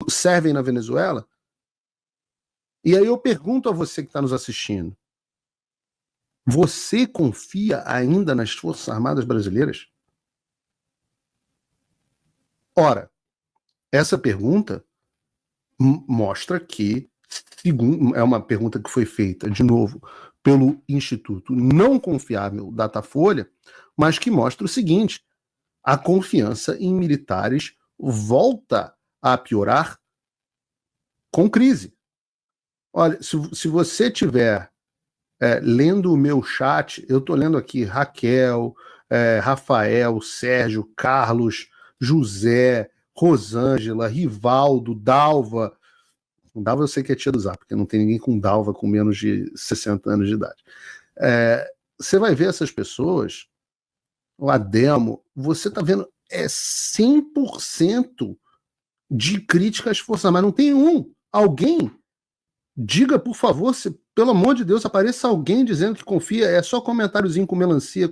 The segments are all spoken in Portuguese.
servem na Venezuela? E aí eu pergunto a você que está nos assistindo, você confia ainda nas Forças Armadas brasileiras? Ora, essa pergunta mostra que, segundo, é uma pergunta que foi feita, de novo, pelo Instituto Não Confiável Datafolha, mas que mostra o seguinte: a confiança em militares volta a piorar com crise. Olha, se você tiver lendo o meu chat, eu estou lendo aqui Raquel, Rafael, Sérgio, Carlos, José, Rosângela, Rivaldo, Dalva. Dalva eu sei que é tia do Zap, porque não tem ninguém com Dalva com menos de 60 anos de idade. Você vai ver essas pessoas, o Ademo, você está vendo 100% de críticas às Forças Armadas. Não tem alguém, diga por favor, se, pelo amor de Deus, apareça alguém dizendo que confia, é só comentáriozinho com melancia.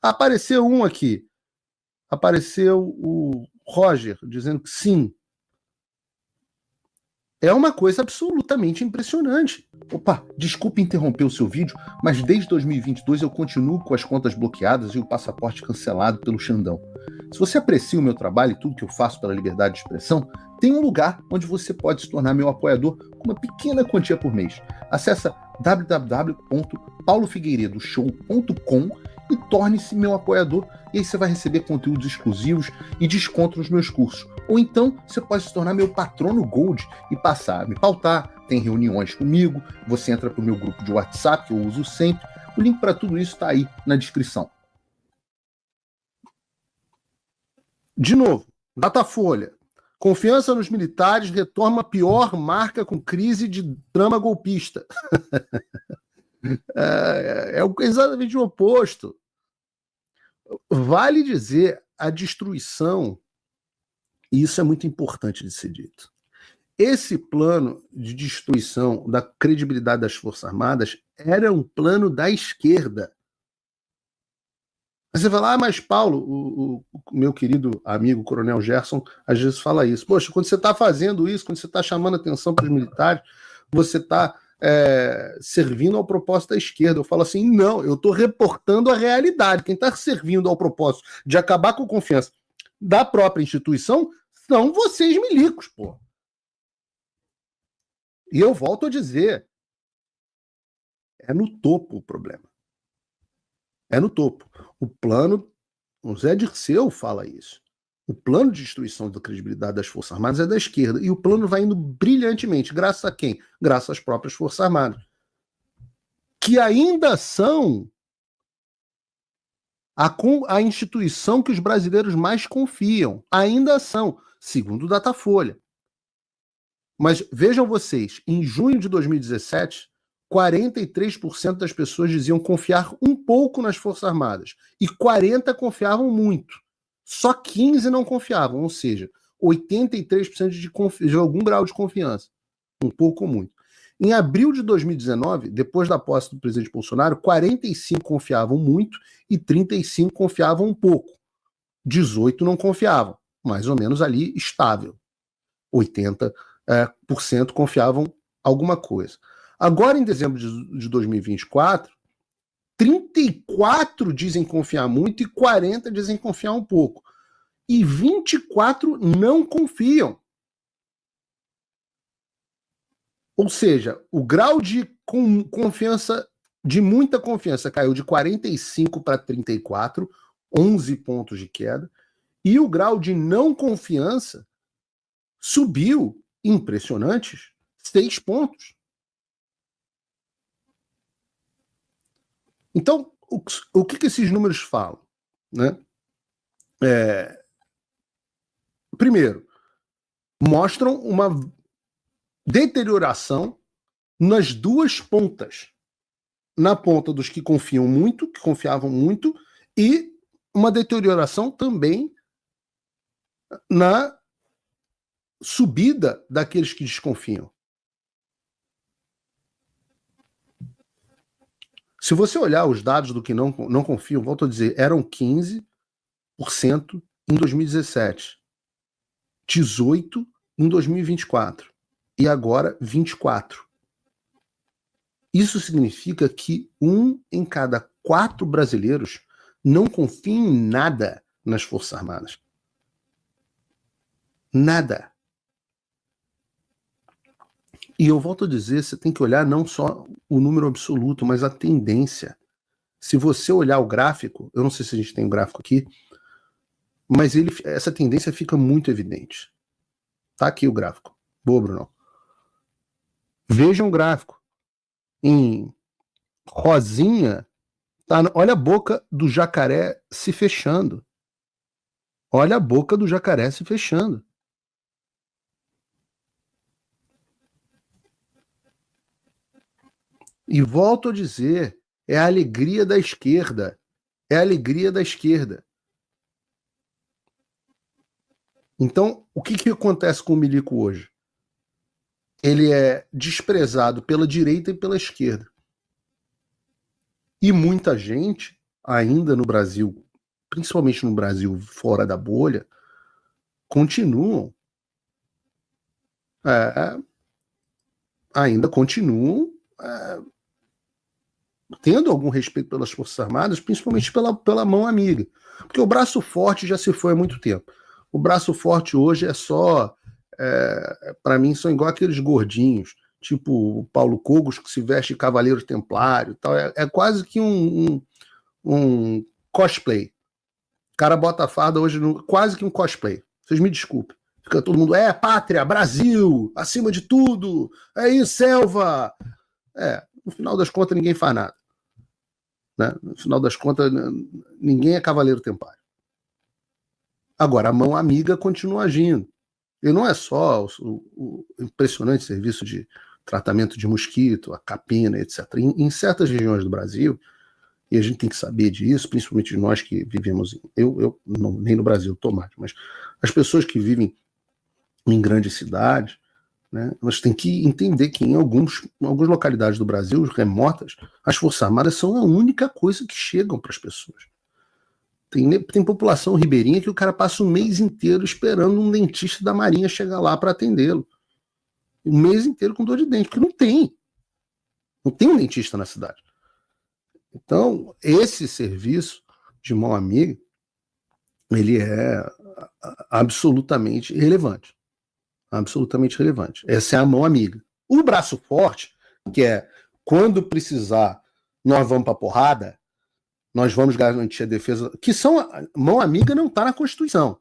Apareceu um aqui, apareceu o Roger dizendo que sim. É uma coisa absolutamente impressionante. Opa, desculpe interromper o seu vídeo, mas desde 2022 eu continuo com as contas bloqueadas e o passaporte cancelado pelo Xandão. Se você aprecia o meu trabalho e tudo que eu faço pela liberdade de expressão, tem um lugar onde você pode se tornar meu apoiador com uma pequena quantia por mês. Acesse www.paulofigueiredoshow.com e torne-se meu apoiador, e aí você vai receber conteúdos exclusivos e desconto nos meus cursos. Ou então você pode se tornar meu patrono Gold e passar a me pautar, tem reuniões comigo, você entra para o meu grupo de WhatsApp, que eu uso sempre. O link para tudo isso está aí na descrição. De novo, Datafolha. Confiança nos militares retorna a pior marca com crise de trama golpista. É exatamente o oposto. Vale dizer, a destruição, e isso é muito importante de ser dito, esse plano de destruição da credibilidade das Forças Armadas era um plano da esquerda. Você fala, mas Paulo, o meu querido amigo Coronel Gerson, às vezes fala isso. Poxa, quando você está fazendo isso, quando você está chamando atenção para os militares, você está servindo ao propósito da esquerda. Eu falo assim, não, eu estou reportando a realidade. Quem está servindo ao propósito de acabar com a confiança da própria instituição são vocês milicos, pô. E eu volto a dizer, é no topo o problema. É no topo. O plano, o Zé Dirceu fala isso. O plano de destruição da credibilidade das Forças Armadas é da esquerda. E o plano vai indo brilhantemente. Graças a quem? Graças às próprias Forças Armadas. Que ainda são a instituição que os brasileiros mais confiam. Ainda são, segundo o Datafolha. Mas vejam vocês, em junho de 2017, 43% das pessoas diziam confiar um pouco nas Forças Armadas e 40% confiavam muito. Só 15% não confiavam, ou seja, 83% de algum grau de confiança. Um pouco ou muito. Em abril de 2019, depois da posse do presidente Bolsonaro, 45% confiavam muito e 35% confiavam um pouco. 18% não confiavam, mais ou menos ali estável. 80% confiavam alguma coisa. Agora, em dezembro de 2024, 34% dizem confiar muito e 40% dizem confiar um pouco. E 24% não confiam. Ou seja, o grau de confiança, de muita confiança, caiu de 45% para 34%, 11 pontos de queda, e o grau de não confiança subiu, impressionantes, 6 pontos. Então, o que esses números falam? Né? Primeiro, mostram uma deterioração nas duas pontas. Na ponta dos que confiam muito, que confiavam muito, e uma deterioração também na subida daqueles que desconfiam. Se você olhar os dados do que não confiam, volto a dizer, eram 15% em 2017, 18% em 2024 e agora 24. Isso significa que 1 em cada 4 brasileiros não confia em nada nas Forças Armadas. Nada. E eu volto a dizer, você tem que olhar não só o número absoluto, mas a tendência. Se você olhar o gráfico, eu não sei se a gente tem um gráfico aqui, mas essa tendência fica muito evidente. Tá aqui o gráfico. Boa, Bruno. Vejam o gráfico. Em rosinha, olha a boca do jacaré se fechando. Olha a boca do jacaré se fechando. E volto a dizer, é a alegria da esquerda. É a alegria da esquerda. Então, o que acontece com o milico hoje? Ele é desprezado pela direita e pela esquerda. E muita gente, ainda no Brasil, principalmente no Brasil fora da bolha, ainda continuam tendo algum respeito pelas Forças Armadas, principalmente pela mão amiga. Porque o braço forte já se foi há muito tempo. O braço forte hoje é só, para mim, são igual aqueles gordinhos, tipo o Paulo Cogos, que se veste de cavaleiro templário. Tal. É quase que um cosplay. O cara bota a farda hoje, quase que um cosplay. Vocês me desculpem. Fica todo mundo, pátria, Brasil, acima de tudo, é isso, selva. No final das contas, ninguém faz nada. Né? No final das contas, ninguém é cavaleiro templário. Agora, a mão amiga continua agindo. E não é só o impressionante serviço de tratamento de mosquito, a capina, etc. Em certas regiões do Brasil, e a gente tem que saber disso, principalmente nós que vivemos, eu não, nem no Brasil, tomate, mas as pessoas que vivem em grandes cidades, né, nós temos que entender que em algumas localidades do Brasil, remotas, as Forças Armadas são a única coisa que chegam para as pessoas. Tem população ribeirinha que o cara passa um mês inteiro esperando um dentista da Marinha chegar lá para atendê-lo. Um mês inteiro com dor de dente, porque não tem. Não tem um dentista na cidade. Então, esse serviço de mão amiga, ele é absolutamente relevante. Absolutamente relevante. Essa é a mão amiga. O braço forte, que é quando precisar, nós vamos para porrada, nós vamos garantir a defesa, que são, mão amiga não está na Constituição.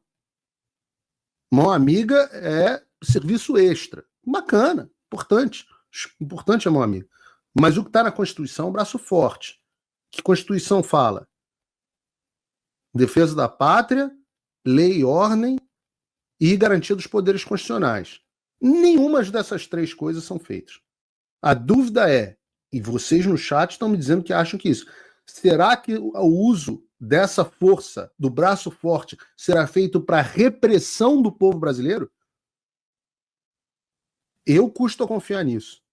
Mão amiga é serviço extra. Bacana, importante. Importante a mão amiga. Mas o que está na Constituição é o braço forte. Que Constituição fala? Defesa da pátria, lei e ordem e garantia dos poderes constitucionais. Nenhuma dessas 3 coisas são feitas. A dúvida é, e vocês no chat estão me dizendo que acham que isso, será que o uso dessa força, do braço forte, será feito para repressão do povo brasileiro? Eu custo a confiar nisso.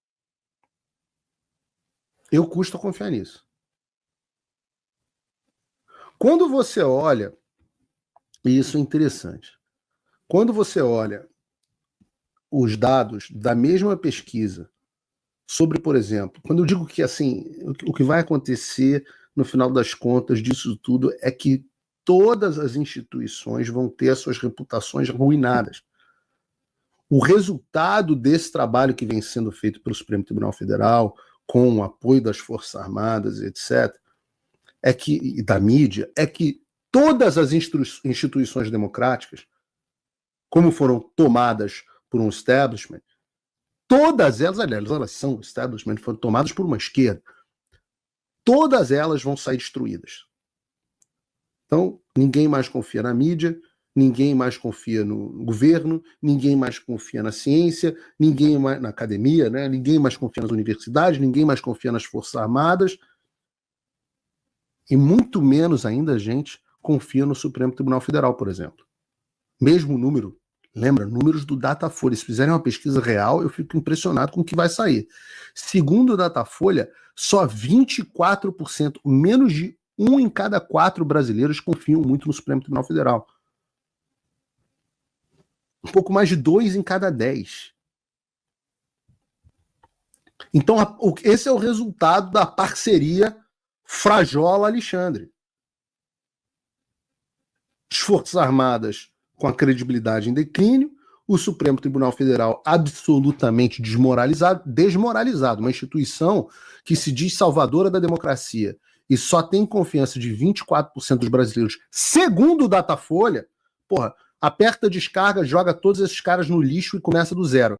Quando você olha, e isso é interessante, quando você olha os dados da mesma pesquisa sobre, por exemplo, quando eu digo que assim, o que vai acontecer no final das contas disso tudo é que todas as instituições vão ter as suas reputações arruinadas. O resultado desse trabalho que vem sendo feito pelo Supremo Tribunal Federal, com o apoio das Forças Armadas, etc., e da mídia, é que todas as instituições democráticas, como foram tomadas por um establishment, todas elas, aliás, elas são establishment, foram tomadas por uma esquerda, todas elas vão sair destruídas. Então, ninguém mais confia na mídia, ninguém mais confia no governo, ninguém mais confia na ciência, ninguém mais na academia, né? Ninguém mais confia nas universidades, ninguém mais confia nas Forças Armadas, e muito menos ainda a gente confia no Supremo Tribunal Federal, por exemplo. Mesmo número, lembra, números do Datafolha, se fizerem uma pesquisa real, eu fico impressionado com o que vai sair. Segundo o Datafolha, só 24%, menos de 1 em cada 4 brasileiros confiam muito no Supremo Tribunal Federal. Um pouco mais de 2 em cada 10. Então, esse é o resultado da parceria Frajola-Alexandre. As Forças Armadas com a credibilidade em declínio, o Supremo Tribunal Federal absolutamente desmoralizado, uma instituição que se diz salvadora da democracia e só tem confiança de 24% dos brasileiros, segundo o Datafolha, porra, aperta a descarga, joga todos esses caras no lixo e começa do zero.